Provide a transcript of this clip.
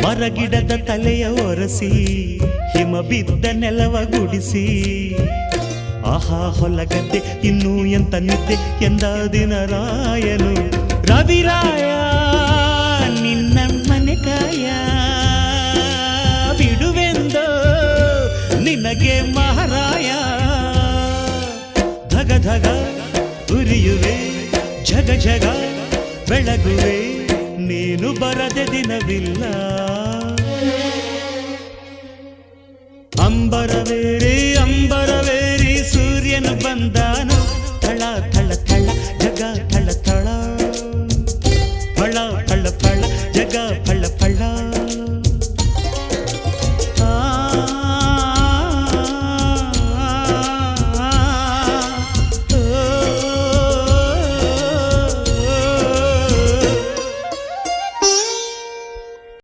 ಮರಗಿಡದ ತಲೆಯ ಒರೆಸಿ ಹಿಮ ಬಿದ್ದ ನೆಲವ ಗುಡಿಸಿ ಆಹಾ ಹೊಲಗದ್ದೆ ಇನ್ನೂ ಎಂತ ನಿದ್ದೆ ಎಂದ ದಿನ ರಾಯನು ರವಿರಾಯ ನಿನ್ನ ಮನೆ ಕಾಯ ಬಿಡುವೆಂದೋ ನಿನಗೆ ಮಹಾರಾಯ ಧಗ ಧಗ ಉರಿಯುವೆ ಜಗ ಜಗ ಬೆಳಗುವೆ ನೀನು ಬರದೆ ದಿನವಿಲ್ಲ ಅಂಬರವೇರಿ ಅಂಬರವೇರಿ ಸೂರ್ಯನು ಬಂದಾನು ತಳ